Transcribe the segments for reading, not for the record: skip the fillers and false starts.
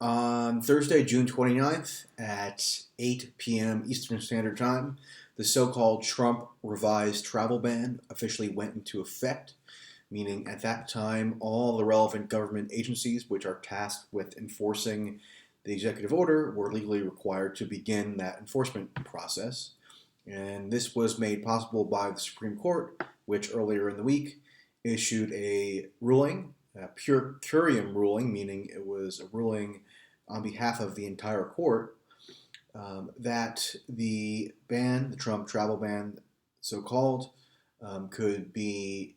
On Thursday, June 29th at 8 p.m. Eastern Standard Time, the so-called Trump revised travel ban officially went into effect, meaning at that time all the relevant government agencies which are tasked with enforcing the executive order were legally required to begin that enforcement process. And this was made possible by the Supreme Court, which earlier in the week issued a ruling, a per curiam ruling, meaning it was a ruling on behalf of the entire court, that the ban, the Trump travel ban, so called, could be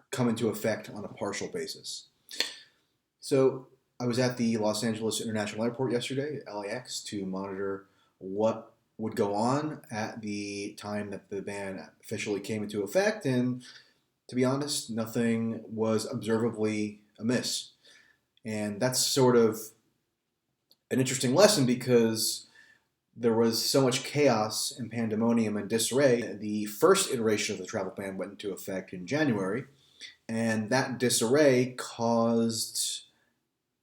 come into effect on a partial basis. So I was at the Los Angeles International Airport yesterday, LAX, to monitor what would go on at the time that the ban officially came into effect, and to be honest, nothing was observably amiss. And that's sort of an interesting lesson because there was so much chaos and pandemonium and disarray. The first iteration of the travel ban went into effect in January, and that disarray caused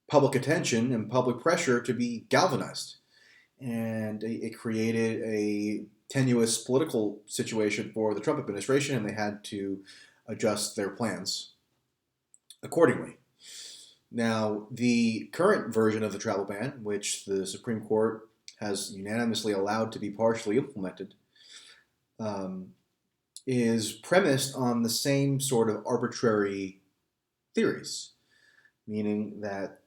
public attention and public pressure to be galvanized. And it created a tenuous political situation for the Trump administration, and they had to adjust their plans accordingly. Now, the current version of the travel ban, which the Supreme Court has unanimously allowed to be partially implemented, is premised on the same sort of arbitrary theories, meaning that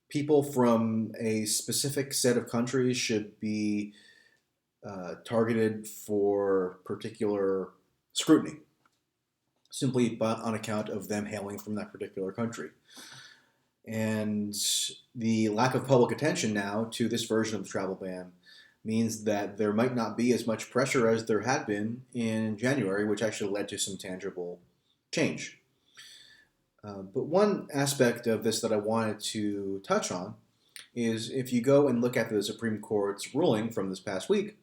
people from a specific set of countries should be targeted for particular scrutiny, simply on account of them hailing from that particular country. And the lack of public attention now to this version of the travel ban means that there might not be as much pressure as there had been in January, which actually led to some tangible change. But one aspect of this that I wanted to touch on is if you go and look at the Supreme Court's ruling from this past week,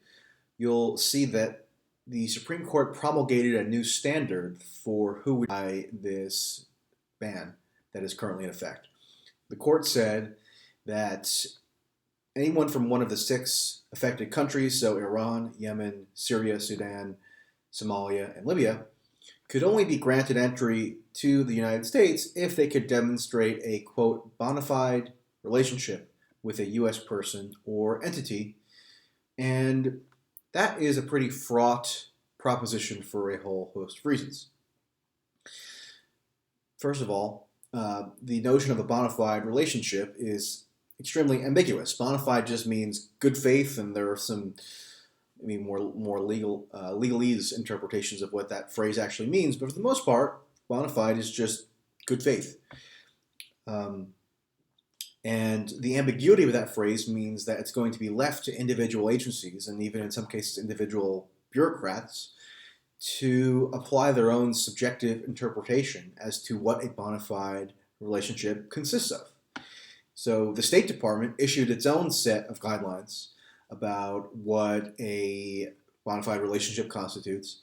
you'll see that the Supreme Court promulgated a new standard for who would buy this ban that is currently in effect. The court said that anyone from one of the 6 affected countries, so Iran, Yemen, Syria, Sudan, Somalia, and Libya, could only be granted entry to the United States if they could demonstrate a, quote, bona fide relationship with a U.S. person or entity. And that is a pretty fraught proposition for a whole host of reasons. First of all, the notion of a bona fide relationship is extremely ambiguous. Bona fide just means good faith, and there are some more legalese interpretations of what that phrase actually means. But for the most part, bona fide is just good faith. And the ambiguity of that phrase means that it's going to be left to individual agencies, and even in some cases individual bureaucrats, to apply their own subjective interpretation as to what a bona fide relationship consists of. So the State Department issued its own set of guidelines about what a bona fide relationship constitutes,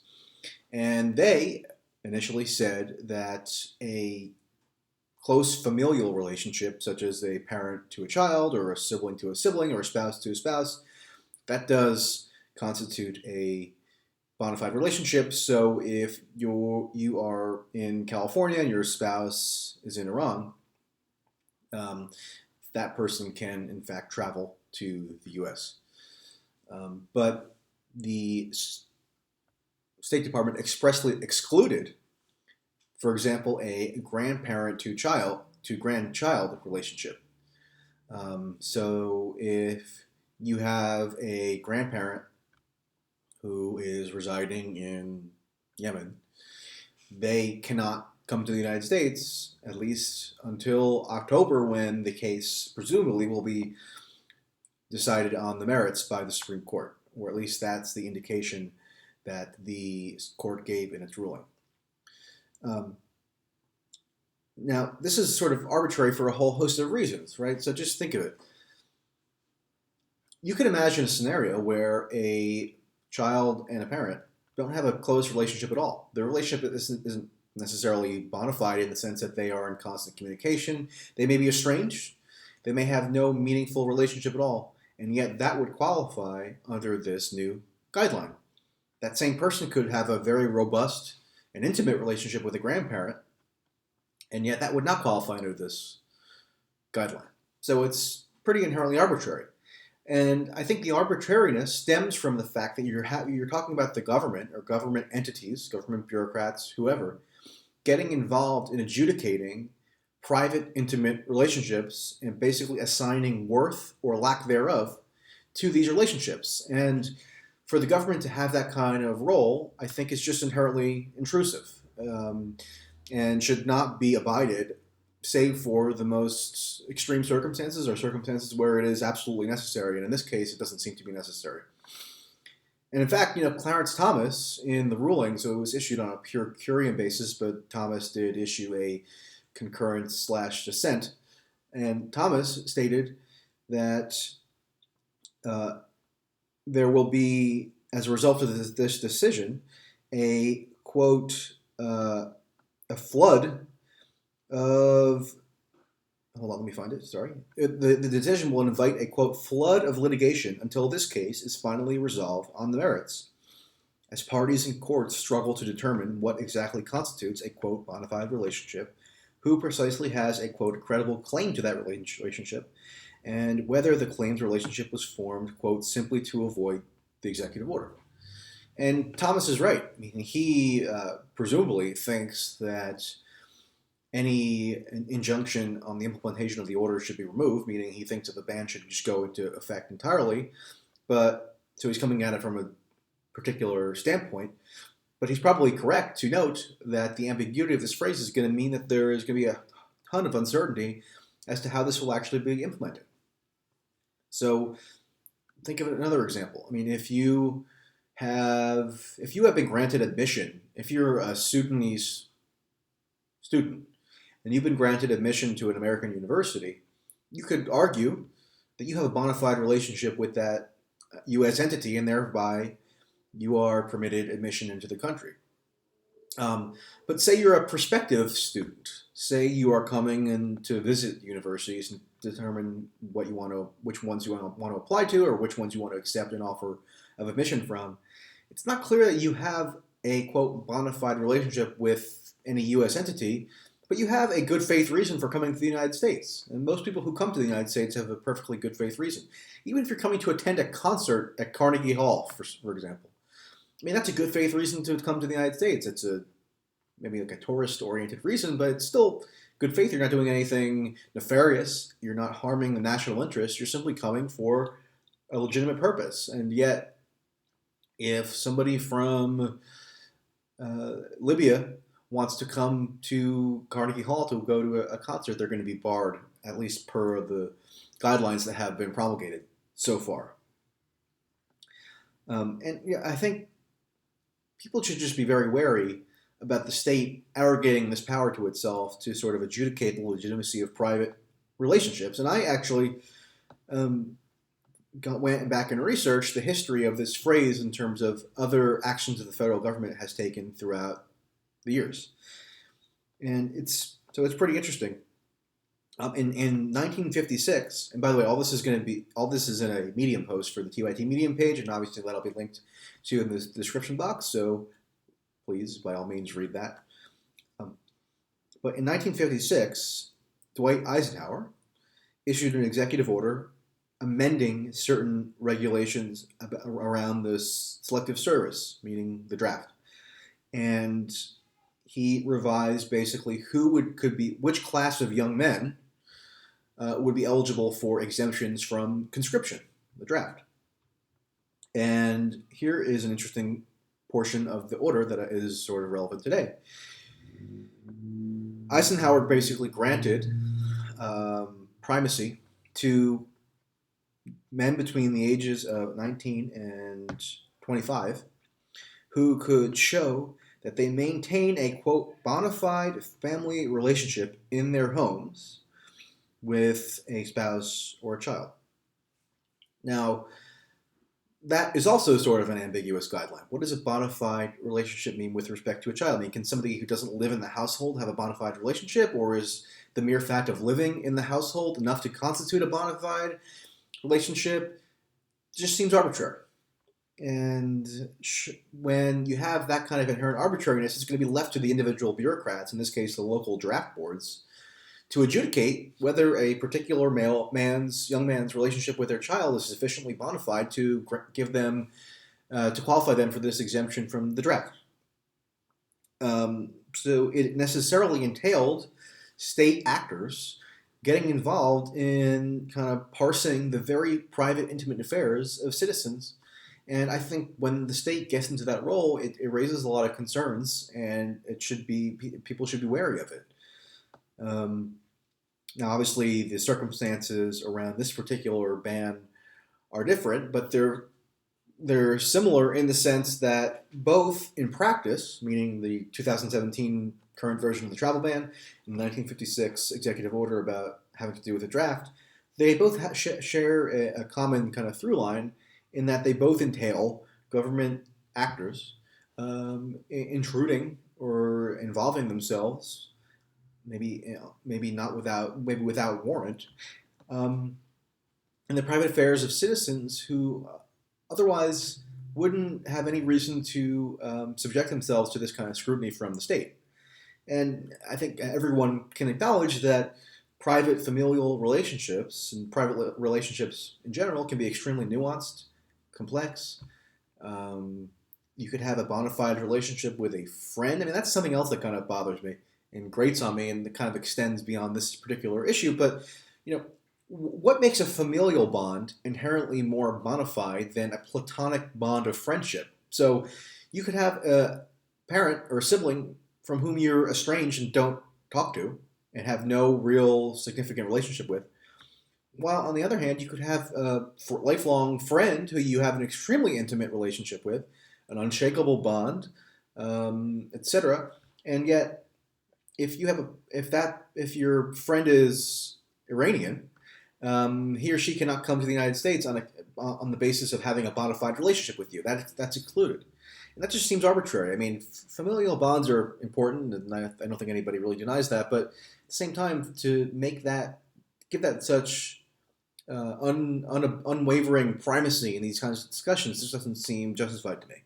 and they initially said that a close familial relationship, such as a parent to a child or a sibling to a sibling or a spouse to a spouse, that does constitute a bona fide relationship. So if you are in California and your spouse is in Iran, that person can in fact travel to the U.S. But the State Department expressly excluded, for example, a grandparent to grandchild relationship. So if you have a grandparent who is residing in Yemen, they cannot come to the United States, at least until October, when the case presumably will be decided on the merits by the Supreme Court, or at least that's the indication that the court gave in its ruling. Now, this is sort of arbitrary for a whole host of reasons, right? So just think of it. You can imagine a scenario where a child and a parent don't have a close relationship at all. Their relationship isn't necessarily bona fide in the sense that they are in constant communication. They may be estranged. They may have no meaningful relationship at all, and yet that would qualify under this new guideline. That same person could have a very robust and intimate relationship with a grandparent, and yet that would not qualify under this guideline. So it's pretty inherently arbitrary. And I think the arbitrariness stems from the fact that you're talking about the government or government entities, government bureaucrats, whoever, getting involved in adjudicating private, intimate relationships and basically assigning worth or lack thereof to these relationships. And for the government to have that kind of role, I think is just inherently intrusive, and should not be abided, save for the most extreme circumstances or circumstances where it is absolutely necessary. And in this case, it doesn't seem to be necessary. And in fact, Clarence Thomas in the ruling, so it was issued on a pure curiam basis, but Thomas did issue a concurrence/dissent. And Thomas stated that there will be, as a result of this decision, a quote, a flood of, hold on, let me find it, sorry. The decision will invite a, quote, flood of litigation until this case is finally resolved on the merits, as parties and courts struggle to determine what exactly constitutes a, quote, bona fide relationship, who precisely has a, quote, credible claim to that relationship, and whether the claimed relationship was formed, quote, simply to avoid the executive order. And Thomas is right. I mean, he presumably thinks that any injunction on the implementation of the order should be removed, meaning he thinks that the ban should just go into effect entirely. But so he's coming at it from a particular standpoint. But he's probably correct to note that the ambiguity of this phrase is going to mean that there is going to be a ton of uncertainty as to how this will actually be implemented. So think of another example. I mean, if you have been granted admission, if you're a Sudanese student and you've been granted admission to an American university, you could argue that you have a bona fide relationship with that U.S. entity, and thereby you are permitted admission into the country. But say you're a prospective student. Say you are coming in to visit universities and determine which ones you want to apply to, or which ones you want to accept an offer of admission from. It's not clear that you have a, quote, bona fide relationship with any U.S. entity, but you have a good faith reason for coming to the United States. And most people who come to the United States have a perfectly good faith reason. Even if you're coming to attend a concert at Carnegie Hall, for example. I mean, that's a good faith reason to come to the United States. It's maybe like a tourist-oriented reason, but it's still good faith. You're not doing anything nefarious. You're not harming the national interest. You're simply coming for a legitimate purpose. And yet, if somebody from Libya wants to come to Carnegie Hall to go to a concert, they're going to be barred, at least per the guidelines that have been promulgated so far. And I think people should just be very wary about the state arrogating this power to itself to sort of adjudicate the legitimacy of private relationships. And I actually went back and researched the history of this phrase in terms of other actions that the federal government has taken throughout the years. And it's pretty interesting. In 1956, and by the way, all this is in a Medium post for the TYT Medium page, and obviously that'll be linked to in the description box, so please, by all means, read that. But in 1956, Dwight Eisenhower issued an executive order amending certain regulations around this selective service, meaning the draft. And he revised basically which class of young men would be eligible for exemptions from conscription, the draft. And here is an interesting portion of the order that is sort of relevant today. Eisenhower basically granted primacy to men between the ages of 19 and 25 who could show that they maintain a, quote, bona fide family relationship in their homes with a spouse or a child. Now, that is also sort of an ambiguous guideline. What does a bona fide relationship mean with respect to a child? I mean, can somebody who doesn't live in the household have a bona fide relationship, or is the mere fact of living in the household enough to constitute a bona fide relationship? It just seems arbitrary. And when you have that kind of inherent arbitrariness, it's going to be left to the individual bureaucrats, in this case the local draft boards, to adjudicate whether a particular young man's relationship with their child is sufficiently bona fide to give them, to qualify them for this exemption from the draft. So it necessarily entailed state actors getting involved in kind of parsing the very private, intimate affairs of citizens. And I think when the state gets into that role, it raises a lot of concerns, and people should be wary of it. Now, obviously, the circumstances around this particular ban are different, but they're similar in the sense that both in practice, meaning the 2017 current version of the travel ban and the 1956 executive order about having to do with the draft, they both share a common kind of through line in that they both entail government actors intruding or involving themselves, maybe without warrant, in the private affairs of citizens who otherwise wouldn't have any reason to subject themselves to this kind of scrutiny from the state. And I think everyone can acknowledge that private familial relationships and private relationships in general can be extremely nuanced, complex. You could have a bona fide relationship with a friend. I mean, that's something else that kind of bothers me and grates on me, and that kind of extends beyond this particular issue. But what makes a familial bond inherently more bona fide than a platonic bond of friendship? So you could have a parent or a sibling from whom you're estranged and don't talk to and have no real significant relationship with, while on the other hand, you could have a lifelong friend who you have an extremely intimate relationship with, an unshakable bond, etc. And yet, if your friend is Iranian, he or she cannot come to the United States on the basis of having a bona fide relationship with you. That's excluded, and that just seems arbitrary. I mean, familial bonds are important, and I don't think anybody really denies that. But at the same time, to give that such unwavering primacy in these kinds of discussions just doesn't seem justified to me.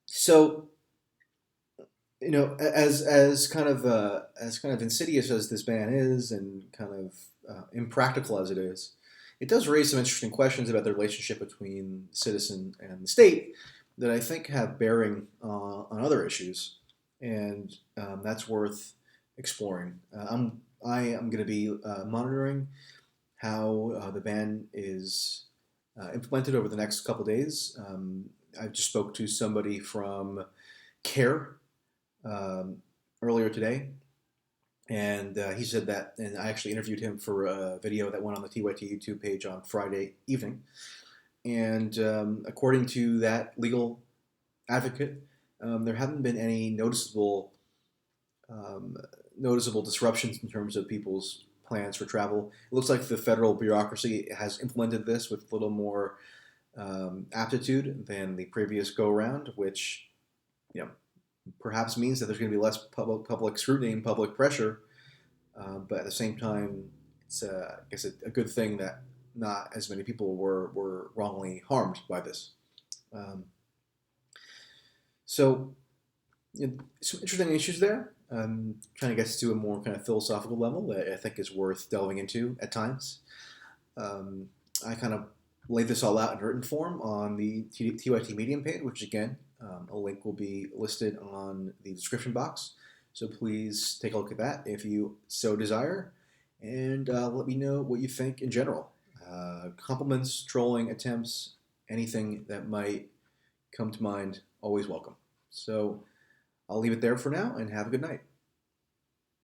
So, as kind of insidious as this ban is, and kind of impractical as it does raise some interesting questions about the relationship between the citizen and the state that I think have bearing on other issues, and that's worth exploring. I am going to be monitoring how the ban is implemented over the next couple of days. I just spoke to somebody from CARE earlier today, and he said that, and I actually interviewed him for a video that went on the TYT YouTube page on Friday evening. And according to that legal advocate, there haven't been any noticeable disruptions in terms of people's plans for travel. It looks like the federal bureaucracy has implemented this with a little more aptitude than the previous go-around, which perhaps means that there's going to be less public scrutiny and public pressure. But at the same time, it's I guess a good thing that not as many people were wrongly harmed by this. So some interesting issues there. Kind of gets to a more kind of philosophical level that I think is worth delving into at times. I kind of laid this all out in written form on the TYT Medium page, which again, a link will be listed on the description box. So please take a look at that if you so desire, and let me know what you think in general. Compliments, trolling, attempts, anything that might come to mind, always welcome. So I'll leave it there for now, and have a good night.